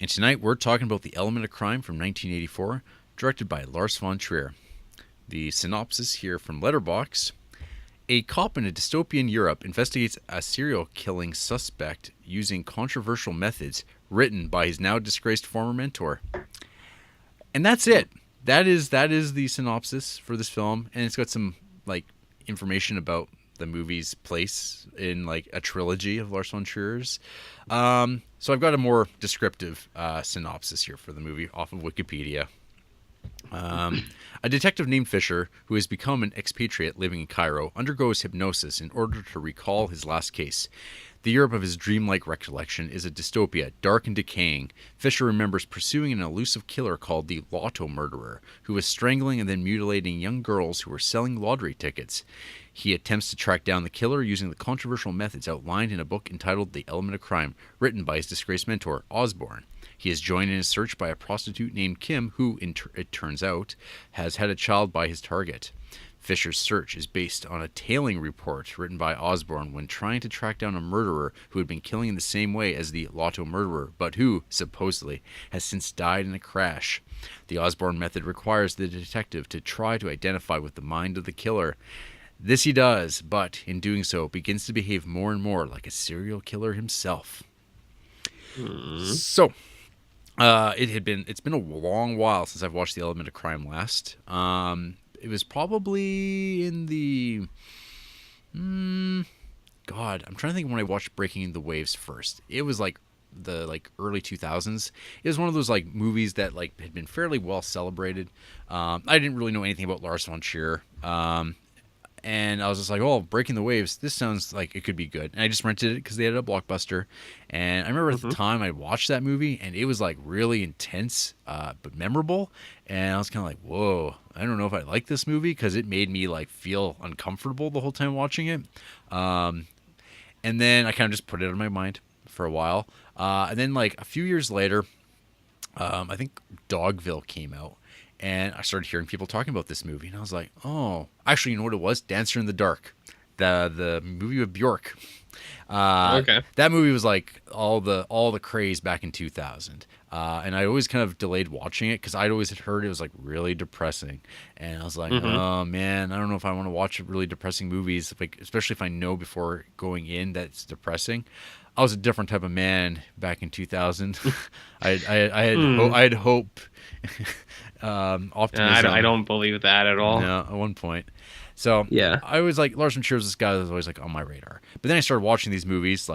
and tonight we're talking about The Element of Crime from 1984, directed by Lars von Trier. The synopsis here from Letterboxd. A cop in a dystopian Europe investigates a serial killing suspect using controversial methods written by his now disgraced former mentor. And that's it. That is the synopsis for this film, and it's got some information about the movie's place in a trilogy of Lars von Trier's. So I've got a more descriptive synopsis here for the movie off of Wikipedia. A detective named Fisher, who has become an expatriate living in Cairo, undergoes hypnosis in order to recall his last case. The Europe of his dreamlike recollection is a dystopia, dark and decaying. Fisher remembers pursuing an elusive killer called the Lotto Murderer, who was strangling and then mutilating young girls who were selling lottery tickets. He attempts to track down the killer using the controversial methods outlined in a book entitled The Element of Crime, written by his disgraced mentor, Osborne. He is joined in his search by a prostitute named Kim, who, it turns out, has had a child by his target. Fisher's search is based on a tailing report written by Osborne when trying to track down a murderer who had been killing in the same way as the Lotto Murderer, but who, supposedly, has since died in a crash. The Osborne method requires the detective to try to identify with the mind of the killer. This he does, but in doing so begins to behave more and more like a serial killer himself. So, it's been a long while since I've watched The Element of Crime last. It was probably in the God, I'm trying to think when I watched Breaking the Waves first. It was the early 2000s. It was one of those movies that had been fairly well celebrated. I didn't really know anything about Lars von Trier. And I was just like, oh, Breaking the Waves, this sounds like it could be good. And I just rented it because they had a Blockbuster. And I remember at the time I watched that movie, and it was really intense, but memorable. And I was kind of like, whoa, I don't know if I like this movie because it made me feel uncomfortable the whole time watching it. And then I kind of just put it in my mind for a while. And then a few years later, I think Dogville came out. And I started hearing people talking about this movie, and I was like, "Oh, actually, you know what it was? Dancer in the Dark, the movie with Bjork." Okay. That movie was all the craze back in 2000, and I always kind of delayed watching it because I'd always heard it was really depressing, and I was like, "Oh man, I don't know if I want to watch really depressing movies, especially if I know before going in that it's depressing." I was a different type of man back in 2000. I had hope. Optimism. I don't believe that at all. No, at one point. So Yeah. I was Lars von Trier was this guy that was always on my radar. But then I started watching these movies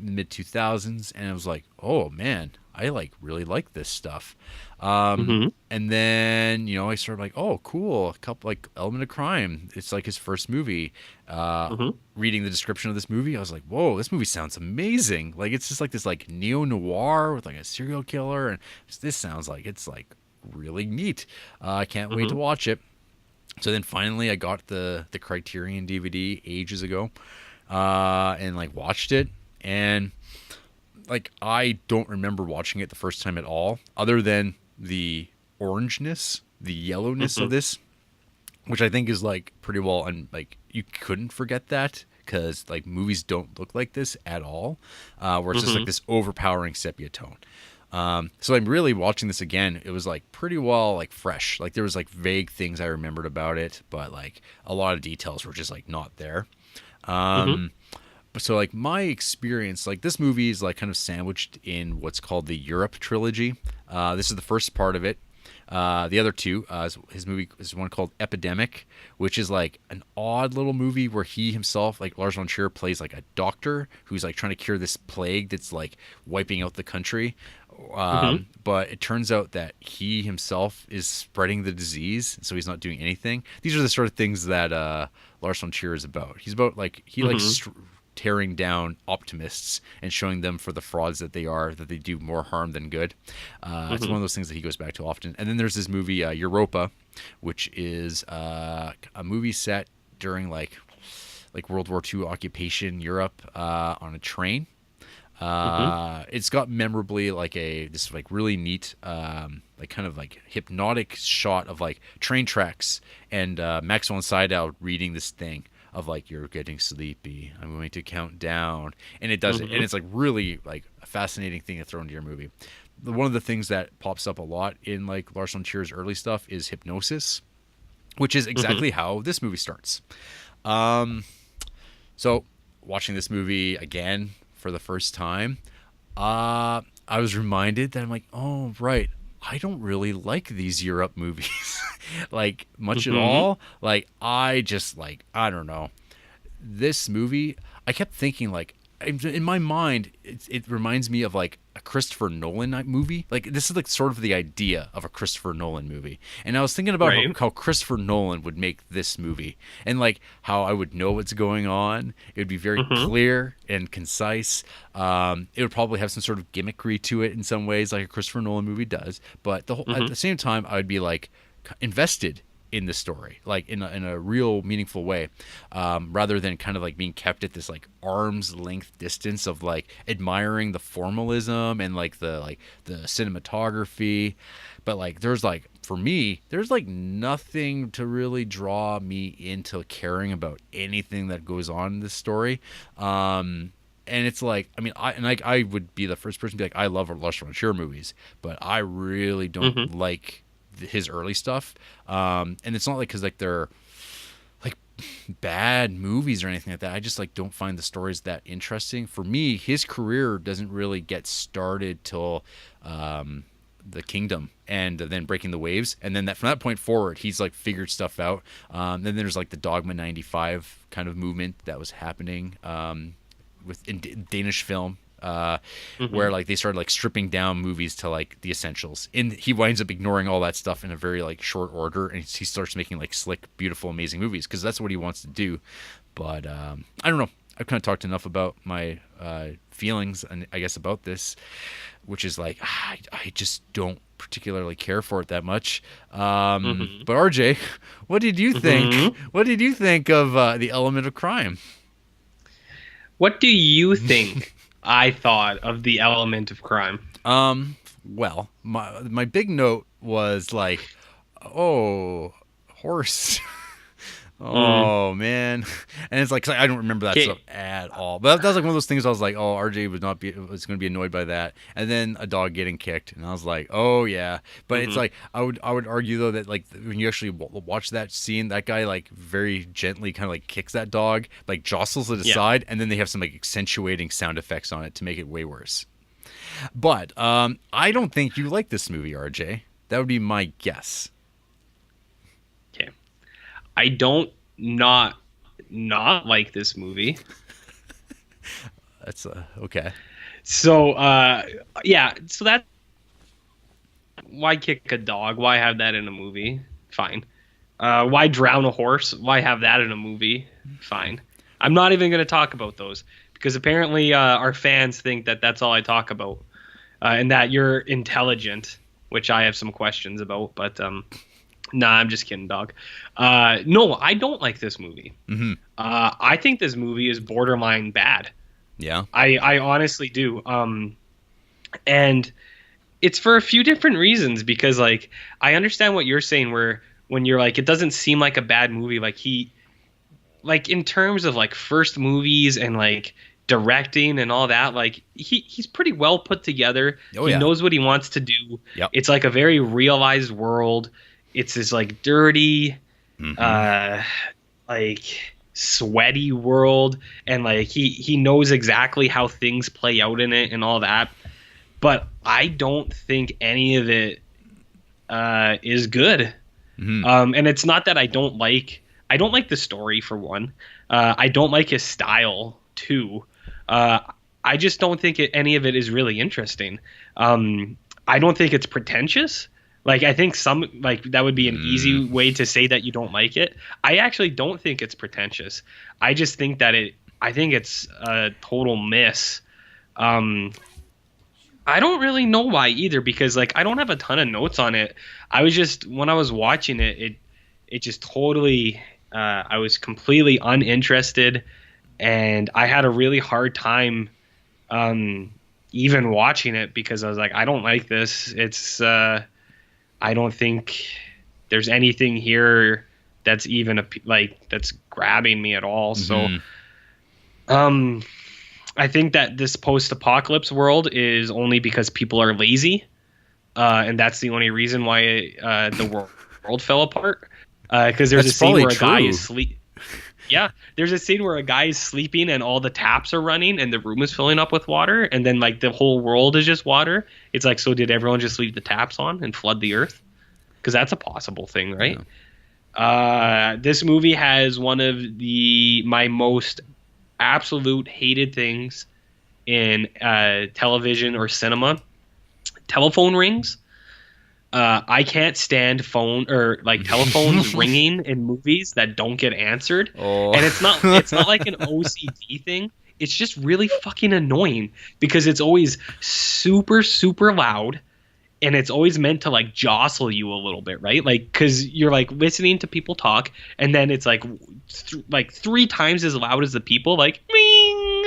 mid 2000s, and I was like, oh man, I really like this stuff. And then I started oh cool, a couple Element of Crime. It's his first movie. Reading the description of this movie, I was like, whoa, this movie sounds amazing. It's just this neo noir with a serial killer, and this sounds it's really neat. I can't wait to watch it. So then finally I got the Criterion DVD ages ago, and watched it, and I don't remember watching it the first time at all, other than the orangeness, the yellowness of this, which I think is pretty well, and you couldn't forget that because movies don't look like this at all, where it's just this overpowering sepia tone. So I'm really watching this again. It was pretty well fresh. There was vague things I remembered about it, but a lot of details were just not there. But so my experience, this movie is kind of sandwiched in what's called the Europe trilogy. This is the first part of it. The other two, his movie is one called Epidemic, which is an odd little movie where he himself, Lars von Trier, plays a doctor who's trying to cure this plague that's wiping out the country. But it turns out that he himself is spreading the disease, so he's not doing anything. These are the sort of things that Lars von Trier is about. He's about he likes tearing down optimists and showing them for the frauds that they are, that they do more harm than good. It's one of those things that he goes back to often. And then there's this movie Europa, which is a movie set during World War II occupation Europe on a train. It's got memorably this really neat kind of hypnotic shot of train tracks and Maxwell and Sydow reading this thing of like, you're getting sleepy, I'm going to count down, and it does it, and it's like really like a fascinating thing to throw into your movie. One of the things that pops up a lot in like Lars von Trier's early stuff is hypnosis, which is exactly how this movie starts. So watching this movie again for the first time, I was reminded that I'm like, oh, right, I don't really like these Europe movies like much at all. Like, I just like, I don't know. This movie, I kept thinking like, in my mind, it reminds me of like a Christopher Nolan movie. Like, this is like sort of the idea of a Christopher Nolan movie. And I was thinking about how Christopher Nolan would make this movie, and like how I would know what's going on. It would be very clear and concise. It would probably have some sort of gimmickry to it in some ways, like a Christopher Nolan movie does. But at the same time, I would be like invested in the story, like in a real meaningful way, rather than kind of like being kept at this like arm's length distance of like admiring the formalism and like the cinematography. But like, there's like, for me, there's like nothing to really draw me into caring about anything that goes on in this story. And it's like, I mean, I would be the first person to be like, I love Lars von Trier movies, but I really don't like his early stuff. And it's not like because like they're like bad movies or anything like that. I just like don't find the stories that interesting. For me, his career doesn't really get started till The Kingdom and then Breaking the Waves, and then from that point forward, he's like figured stuff out. Then there's like the Dogma 95 kind of movement that was happening in Danish film. Where like they started like stripping down movies to like the essentials, and he winds up ignoring all that stuff in a very like short order, and he starts making like slick, beautiful, amazing movies because that's what he wants to do. But I don't know, I've kind of talked enough about my feelings, and I guess about this, which is like I just don't particularly care for it that much. But RJ, what did you think? What did you think of The Element of Crime? What do you think I thought of The Element of Crime? Well, my big note was like, oh, horse. Oh man, and it's like I don't remember that stuff at all. But that was like one of those things I was like, oh, RJ was going to be annoyed by that. And then a dog getting kicked, and I was like, oh yeah. But it's like I would argue though that like when you actually watch that scene, that guy like very gently kind of like kicks that dog, like jostles it aside, and then they have some like accentuating sound effects on it to make it way worse. But I don't think you like this movie, RJ. That would be my guess. I don't not like this movie. That's okay. So so that, why kick a dog? Why have that in a movie? Fine. Why drown a horse? Why have that in a movie? Fine. I'm not even going to talk about those because apparently our fans think that that's all I talk about, and that you're intelligent, which I have some questions about, but nah, I'm just kidding, dog. No, I don't like this movie. I think this movie is borderline bad. Yeah. I honestly do. And it's for a few different reasons, because like I understand what you're saying, where when you're like, it doesn't seem like a bad movie, like in terms of like first movies and like directing and all that, like he's pretty well put together. He knows what he wants to do. Yep. It's like a very realized world. It's this like dirty, like sweaty world, and like he knows exactly how things play out in it and all that. But I don't think any of it is good. And it's not that I don't like the story, for one. I don't like his style too. I just don't think any of it is really interesting. I don't think it's pretentious. Like, I think that would be an easy way to say that you don't like it. I actually don't think it's pretentious. I just think that I think it's a total miss. I don't really know why either, because like I don't have a ton of notes on it. When I was watching it just totally, I was completely uninterested, and I had a really hard time even watching it, because I was like, I don't like this. I don't think there's anything here that's even that's grabbing me at all. Mm-hmm. So I think that this post-apocalypse world is only because people are lazy, and that's the only reason why the world fell apart. Because there's a scene where a guy is sleep. Yeah, there's a scene where a guy is sleeping and all the taps are running and the room is filling up with water, and then like the whole world is just water. It's like, so did everyone just leave the taps on and flood the earth? Because that's a possible thing, right? Yeah. This movie has one of my most absolute hated things in television or cinema: telephone rings. I can't stand telephones ringing in movies that don't get answered. Oh. And it's not like an OCD thing. It's just really fucking annoying because it's always super, super loud, and it's always meant to like jostle you a little bit, right? Like, because you're like listening to people talk, and then it's like three times as loud as the people, like ring,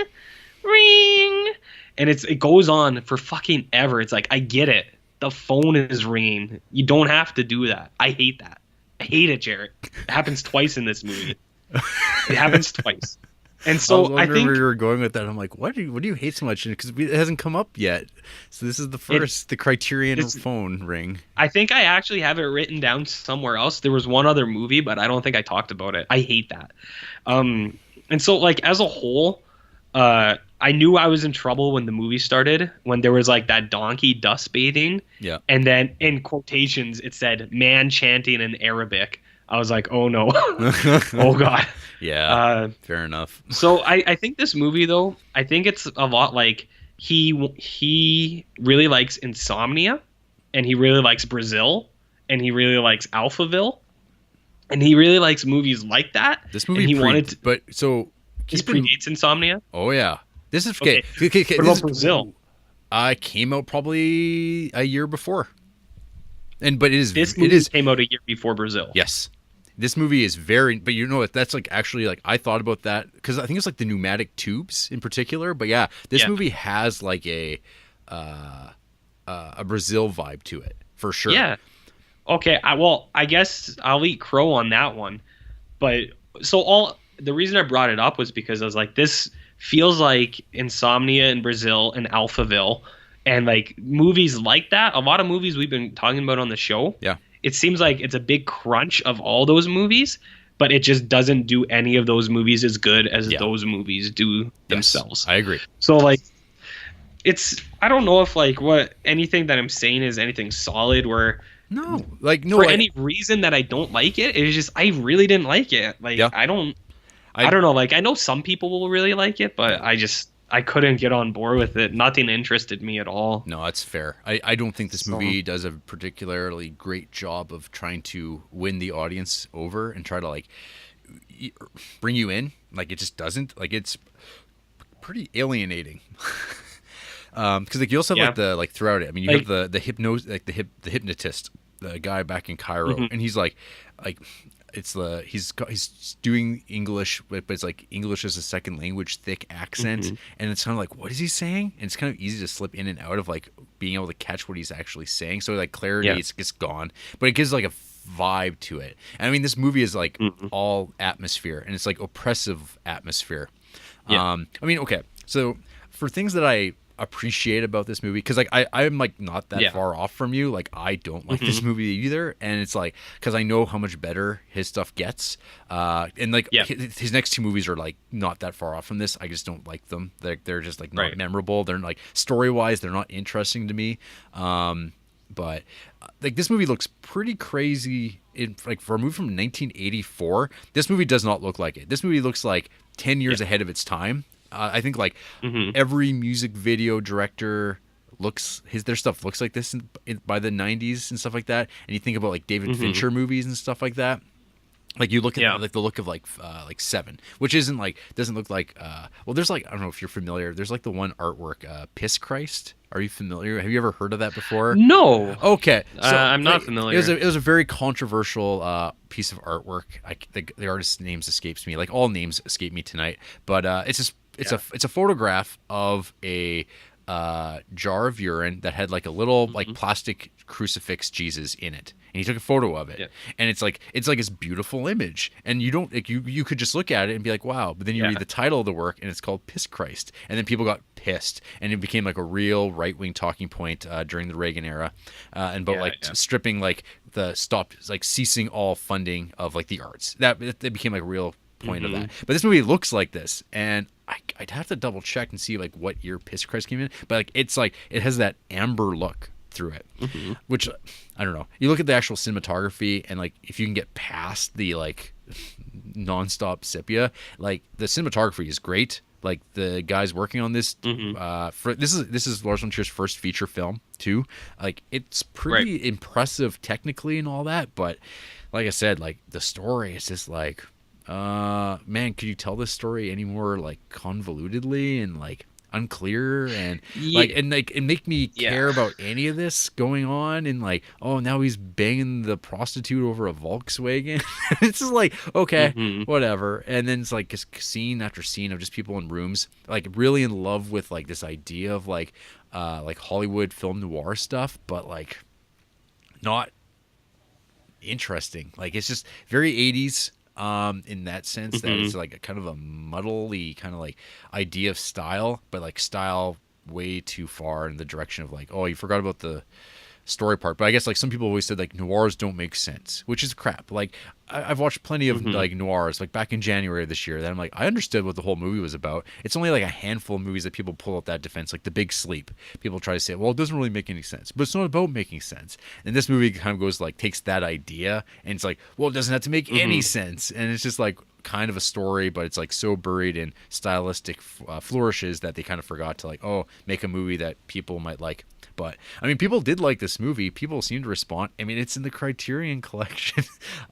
ring, and it goes on for fucking ever. It's like, I get it. The phone is ringing. You don't have to do that. I hate that. I hate it, Jarrett. It happens twice in this movie. It happens twice. And so I think where you were going with that. I'm like, what do you hate so much? Because it hasn't come up yet. So this is the Criterion phone ring. I think I actually have it written down somewhere else. There was one other movie, but I don't think I talked about it. I hate that. And so like as a whole, I knew I was in trouble when the movie started, when there was like that donkey dust bathing. Yeah. And then in quotations, it said man chanting in Arabic. I was like, oh no. Oh God. Yeah. Fair enough. So I think this movie, though, I think it's a lot like he really likes Insomnia, and he really likes Brazil, and he really likes Alphaville, and he really likes movies like that. This movie This predates Insomnia. Oh yeah. This is okay. What about Brazil? Came out probably a year before. This movie came out a year before Brazil. Yes. This movie is but you know what? That's like actually like I thought about that because I think it's like the pneumatic tubes in particular. But yeah, this movie has like a Brazil vibe to it for sure. Yeah. Okay. I guess I'll eat crow on that one. But the reason I brought it up was because I was like, this feels like Insomnia in Brazil and Alphaville, and like movies like that. A lot of movies we've been talking about on the show. Yeah. It seems like it's a big crunch of all those movies, but it just doesn't do any of those movies as good as those movies do themselves. I agree. So like, I don't know if like anything that I'm saying is anything solid where. No, any reason that I don't like it, it's just I really didn't like it. Like I don't know. Like I know some people will really like it, but I couldn't get on board with it. Nothing interested me at all. No, that's fair. I don't think this movie does a particularly great job of trying to win the audience over and try to like bring you in. Like it just doesn't. Like it's pretty alienating. Because like you also have throughout it. I mean, you have the hypnotist, the guy back in Cairo, and he's like he's doing English, but it's like English as a second language, thick accent, and it's kind of like, what is he saying? And it's kind of easy to slip in and out of like being able to catch what he's actually saying. So like clarity is just gone, but it gives like a vibe to it. And I mean, this movie is like all atmosphere, and it's like oppressive atmosphere. I mean, okay, so for things that I appreciate about this movie, because like I'm like not that far off from you. Like I don't like this movie either, and it's like because I know how much better his stuff gets, and like his next two movies are like not that far off from this. I just don't like them. They're just like not memorable. They're like story wise, they're not interesting to me. But like this movie looks pretty crazy. Like for a movie from 1984, this movie does not look like it. This movie looks like 10 years ahead of its time. I think like every music video director their stuff looks like this by the 90s and stuff like that. And you think about like David Fincher movies and stuff like that. Like you look at like the look of like Seven, which doesn't look like well, there's like, I don't know if you're familiar. There's like the one artwork, Piss Christ. Are you familiar? Have you ever heard of that before? No. Okay. So, I'm not familiar. It was a very controversial piece of artwork. The artist's names escapes me. Like all names escape me tonight. But it's a photograph of a jar of urine that had like a little like plastic crucifix Jesus in it, and he took a photo of it. And it's like this beautiful image, and you don't like, you could just look at it and be like, wow, but then you read the title of the work and it's called Piss Christ, and then people got pissed, and it became like a real right-wing talking point during the Reagan era, and stripping like ceasing all funding of like the arts. That became like a real point of that. But this movie looks like this, and I'd have to double check and see like what year Piss Christ came in, but like it has that amber look through it, which I don't know. You look at the actual cinematography, and like if you can get past the like nonstop sepia, like the cinematography is great. Like the guys working on this, this is Lars von Trier's first feature film too. Like it's pretty impressive technically and all that, but like I said, like the story is just like, man, could you tell this story any more like convolutedly and like unclear and like and make me care about any of this going on, and like, oh, now he's banging the prostitute over a Volkswagen. It's just like, okay, whatever. And then it's like just scene after scene of just people in rooms like really in love with like this idea of like Hollywood film noir stuff, but like not interesting. Like it's just very 80s in that sense, that it's like a kind of a muddly kind of like idea of style, but like style way too far in the direction of like, oh, you forgot about the story part. But I guess like some people always said like noirs don't make sense, which is crap. Like I've watched plenty of like noirs like back in January of this year that I'm like, I understood what the whole movie was about. It's only like a handful of movies that people pull out that defense, like The Big Sleep. People try to say, well, it doesn't really make any sense, but it's not about making sense. And this movie kind of goes like, takes that idea and it's like, well, it doesn't have to make any sense, and it's just like kind of a story, but it's like so buried in stylistic flourishes that they kind of forgot to like, oh, make a movie that people might like. But I mean, people did like this movie. People seem to respond. I mean, it's in the Criterion Collection.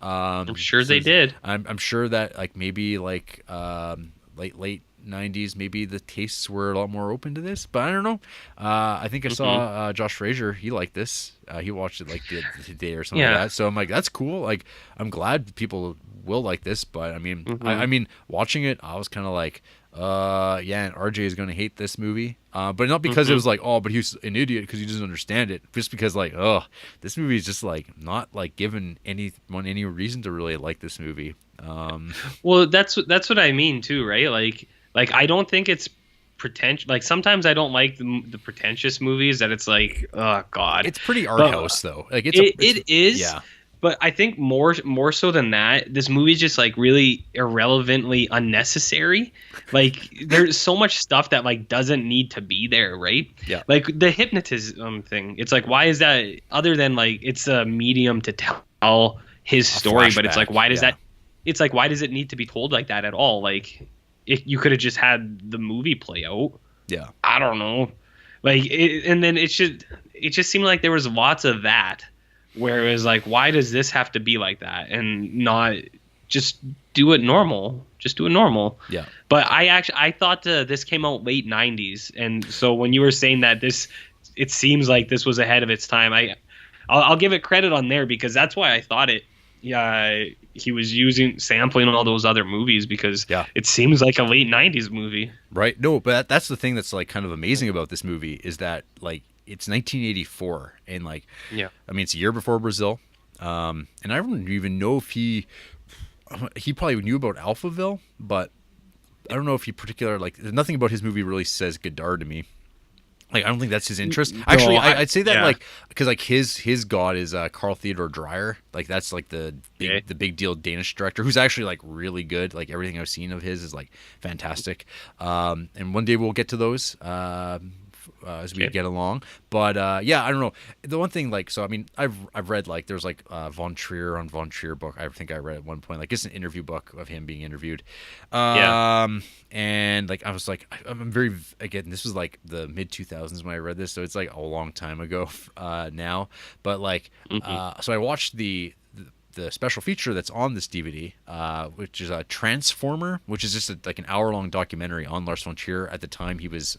I'm sure they did. I'm sure that like maybe like late 90s, maybe the tastes were a lot more open to this. But I don't know. I think I saw Josh Frazier. He liked this. He watched it like the day or something like that. So I'm like, that's cool. Like I'm glad people will like this. But I mean, I mean, watching it, I was kind of like, and RJ is going to hate this movie. But not because it was like, oh, but he's an idiot because he doesn't understand it. Just because like, oh, this movie is just like not like giving anyone any reason to really like this movie. Well, that's what I mean too, right? Like I don't think it's pretentious. Like sometimes I don't like the pretentious movies that it's like, oh god, it's pretty art house though. Like it is. Yeah. But I think more so than that, this movie is just like really irrelevantly unnecessary. Like there's so much stuff that like doesn't need to be there, right? Yeah. Like the hypnotism thing. It's like, why is that, other than like it's a medium to tell his story, but it's like, why does that? It's like, why does it need to be told like that at all? Like you could have just had the movie play out. Yeah. I don't know. Like and then it just seemed like there was lots of that. Where it was like, why does this have to be like that, and not just do it normal? Just do it normal. Yeah. But I thought this came out late 90s, and so when you were saying that it seems like this was ahead of its time. I'll give it credit on there, because that's why I thought it. Yeah, he was sampling all those other movies, because it seems like a late 90s movie. Right. No, but that's the thing that's like kind of amazing about this movie, is that like it's 1984, and like, I mean, it's a year before Brazil, and I don't even know if he probably knew about Alphaville, but I don't know if he like nothing about his movie really says Godard to me. Like I don't think that's his interest. Actually, I'd say that like, because like his god is Carl Theodor Dreyer. Like that's like the big deal Danish director, who's actually like really good. Like everything I've seen of his is like fantastic. And one day we'll get to those. As we get along, but I don't know. The one thing, like, so I mean, I've read like there's like von Trier book. I think I read at one point, like it's an interview book of him being interviewed. And like I was like, I'm very, again, this was like the mid 2000s when I read this, so it's like a long time ago now. But like, so I watched the special feature that's on this DVD, which is a Transformer, which is just like an hour-long documentary on Lars von Trier at the time he was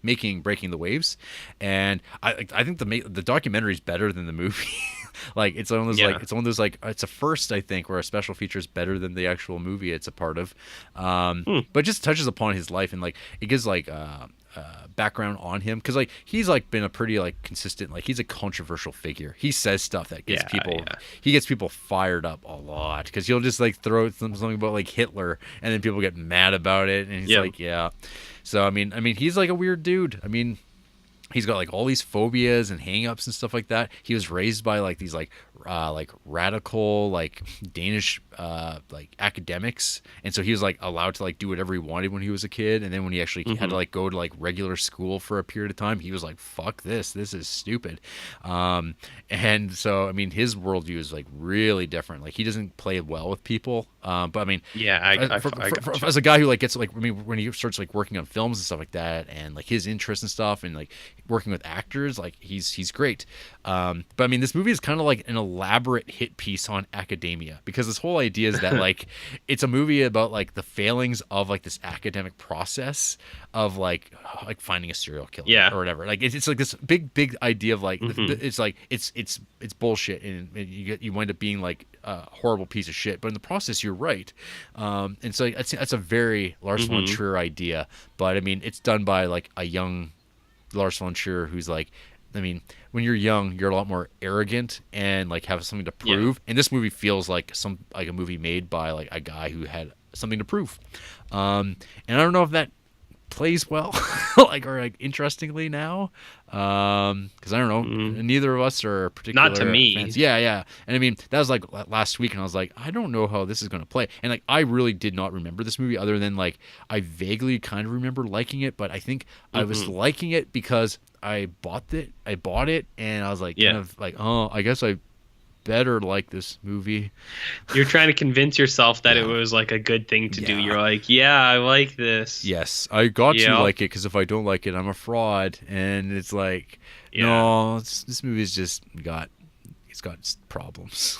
making Breaking the Waves, and I think the documentary is better than the movie. Like it's one of those like it's a first, I think, where a special feature is better than the actual movie it's a part of. But it just touches upon his life, and like it gives like background on him, because like he's like been a pretty like consistent, like he's a controversial figure. He says stuff that gets he gets people fired up a lot, because he'll just like throw something about like Hitler and then people get mad about it, and he's like, yeah. So I mean he's like a weird dude. I mean, he's got like all these phobias and hang-ups and stuff like that. He was raised by like these like radical like Danish like academics, and so he was like allowed to like do whatever he wanted when he was a kid. And then when he actually had to like go to like regular school for a period of time, he was like, fuck this is stupid. And so I mean his worldview is like really different. Like he doesn't play well with people, but I mean as a guy who like gets like, I mean when he starts like working on films and stuff like that, and like his interests and stuff, and like working with actors, like he's great. But I mean this movie is kind of like an elaborate hit piece on academia, because this whole idea is that like it's a movie about like the failings of like this academic process of like finding a serial killer or whatever. Like it's like this big idea of like it's like it's bullshit, and you wind up being like a horrible piece of shit, but in the process you're right. And so that's a very Lars von Trier idea, but I mean it's done by like a young Lars von Trier who's like, I mean, when you're young, you're a lot more arrogant and like have something to prove. Yeah. And this movie feels like a movie made by like a guy who had something to prove. And I don't know if that plays well, like, or like interestingly now, because I don't know, neither of us are particular. Not to me. Fans. Yeah. And I mean, that was like last week, and I was like, I don't know how this is going to play. And like, I really did not remember this movie, other than like I vaguely kind of remember liking it, but I think I was liking it because I bought it, and I was like, kind of like, oh, I guess I better like this movie. You're trying to convince yourself that it was like a good thing to do. You're like, yeah, I like this. Yes, I got to like it, because if I don't like it, I'm a fraud. And it's like, no, this movie's just it's got problems.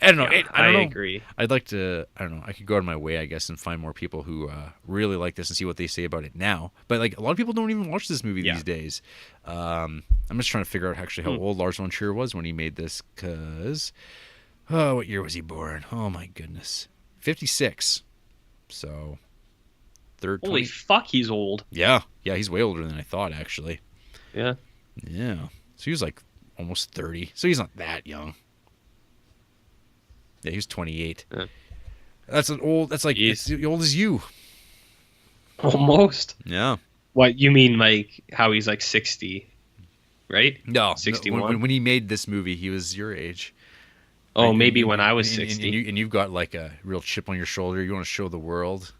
I don't know. I agree. I'd like to. I don't know. I could go out of my way, I guess, and find more people who really like this and see what they say about it now. But like a lot of people don't even watch this movie these days. I'm just trying to figure out actually how old Lars von Trier was when he made this. Cause, what year was he born? Oh my goodness, 56. So, Holy fuck, he's old. Yeah, he's way older than I thought, actually. Yeah. So he was like almost 30. So he's not that young. Yeah, he was 28. Yeah. That's like as old as you. Almost. Yeah. What, you mean like how he's like 60, right? No. 61. When he made this movie, he was your age. Oh, right? Maybe when I was 60. And you've got like a real chip on your shoulder. You want to show the world.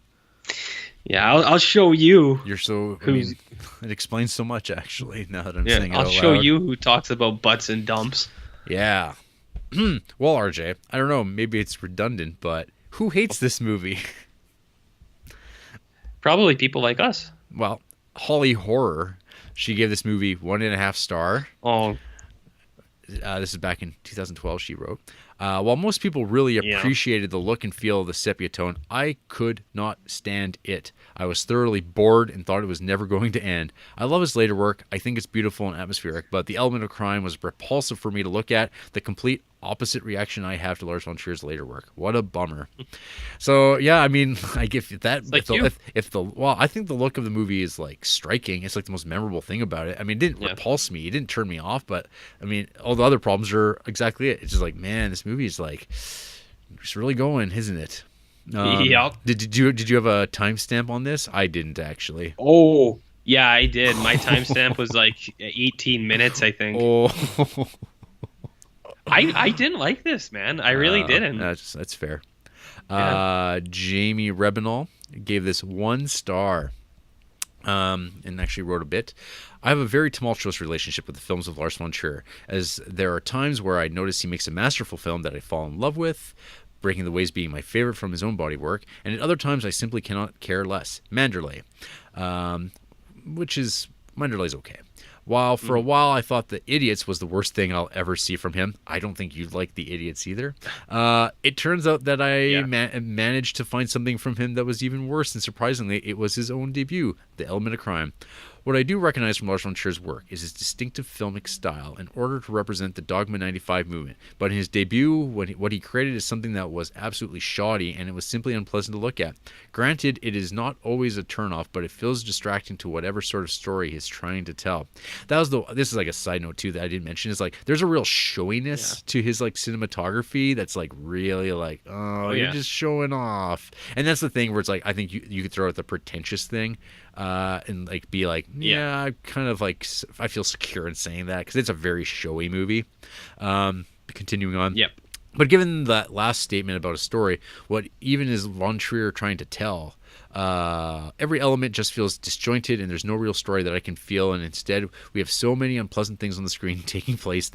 Yeah, I'll show you. You're so. I mean, it explains so much, actually. Now that I'm saying it out loud. I'll show you who talks about butts and dumps. Yeah. Well, RJ, I don't know, maybe it's redundant, but who hates this movie? Probably people like us. Well, Holly Horror, she gave this movie 1.5 stars. Oh. This is back in 2012, she wrote. While most people really appreciated the look and feel of the sepia tone, I could not stand it. I was thoroughly bored and thought it was never going to end. I love his later work. I think it's beautiful and atmospheric, but the element of crime was repulsive for me to look at. The complete opposite reaction I have to Lars von Trier's later work. What a bummer. So yeah, I mean, I give that. Like I think the look of the movie is like striking. It's like the most memorable thing about it. I mean, it didn't repulse me. It didn't turn me off. But I mean, all the other problems are exactly it. It's just like, man, this movie is like, it's really going, isn't it? Yep. Did you have a timestamp on this? I didn't actually. Oh yeah, I did. My timestamp was like 18 minutes, I think. Oh. I didn't like this, man. I really didn't. That's fair. Jamie Rebinall gave this 1 star, and actually wrote a bit. I have a very tumultuous relationship with the films of Lars von Trier, as there are times where I notice he makes a masterful film that I fall in love with, Breaking the Waves being my favorite from his own body work, and at other times I simply cannot care less. Manderley, Manderley's okay. While for a while I thought The Idiots was the worst thing I'll ever see from him. I don't think you'd like The Idiots either. It turns out that I managed to find something from him that was even worse, and surprisingly, it was his own debut, The Element of Crime. What I do recognize from Lars von Trier's work is his distinctive filmic style in order to represent the Dogma 95 movement. But in his debut, what he created is something that was absolutely shoddy, and it was simply unpleasant to look at. Granted, it is not always a turnoff, but it feels distracting to whatever sort of story he's trying to tell. This is like a side note too that I didn't mention. Is like there's a real showiness to his like cinematography that's like really like you're just showing off, and that's the thing where it's like I think you could throw out the pretentious thing. And like be like, I kind of like I feel secure in saying that because it's a very showy movie. Continuing on, But given that last statement about a story, what even is von Trier trying to tell? Every element just feels disjointed, and there's no real story that I can feel. And instead, we have so many unpleasant things on the screen taking place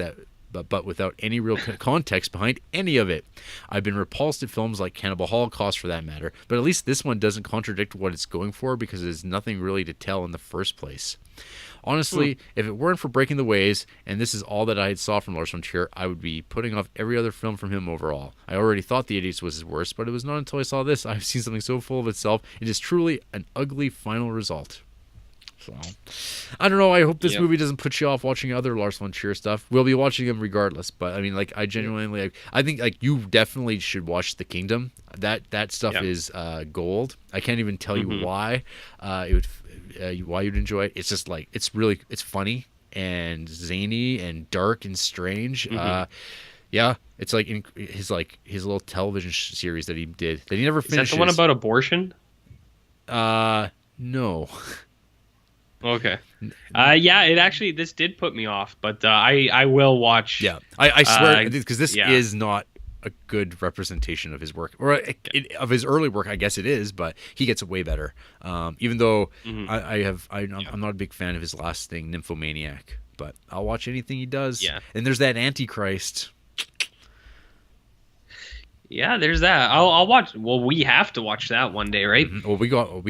but without any real context behind any of it. I've been repulsed at films like Cannibal Holocaust for that matter, but at least this one doesn't contradict what it's going for because there's nothing really to tell in the first place. Honestly, if it weren't for Breaking the Waves, and this is all that I had saw from Lars von Trier, I would be putting off every other film from him overall. I already thought The Idiots was his worst, but it was not until I saw this I've seen something so full of itself. It is truly an ugly final result. So, I don't know. I hope this movie doesn't put you off watching other Lars von Trier stuff. We'll be watching them regardless. But I mean, like, I genuinely, I think, like, you definitely should watch The Kingdom. That stuff is gold. I can't even tell you why. Why you'd enjoy it. It's just like it's funny and zany and dark and strange. It's like in his little television series that he did that he never finishes. Is that the one about abortion? No. Okay. It actually, this did put me off, but I will watch. Yeah, I swear, because this is not a good representation of his work, or of his early work. I guess it is, but he gets it way better. Even though I'm not a big fan of his last thing, Nymphomaniac, but I'll watch anything he does. Yeah. And there's that Antichrist. Yeah, there's that. I'll watch. Well, we have to watch that one day, right? Well,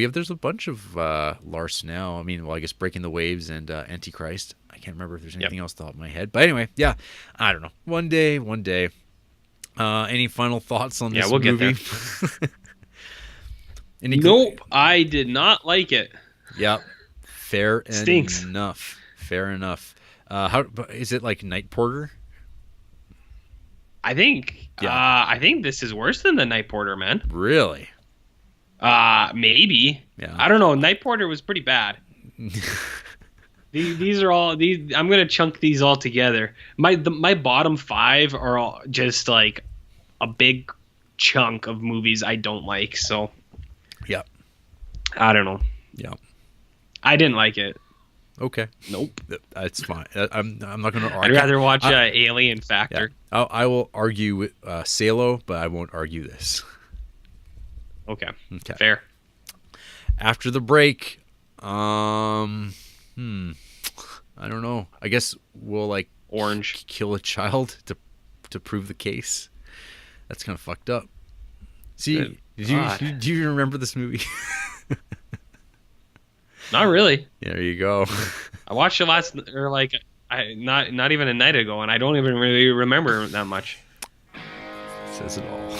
there's a bunch of Lars now. I mean, I guess Breaking the Waves and Antichrist. I can't remember if there's anything else off the top of my head. But anyway, I don't know. One day. Any final thoughts on this movie? We'll get there. Nope, I did not like it. Yep. Fair Stinks. enough. Fair enough. How is it like Night Porter? I think this is worse than the Night Porter, man. Really? Maybe. Yeah. I don't know. Night Porter was pretty bad. These are all these. I'm gonna chunk these all together. My bottom 5 are all just like a big chunk of movies I don't like. So, I don't know. Yeah, I didn't like it. Okay. Nope. That's fine. I'm not going to argue. I'd rather watch Alien Factor. Yeah. I will argue with Salo, but I won't argue this. Okay. Fair. After the break, I don't know. I guess we'll like Orange kill a child to prove the case. That's kind of fucked up. See, do you remember this movie? Not really. There you go. I watched it not even a night ago, and I don't even really remember that much. Says it all.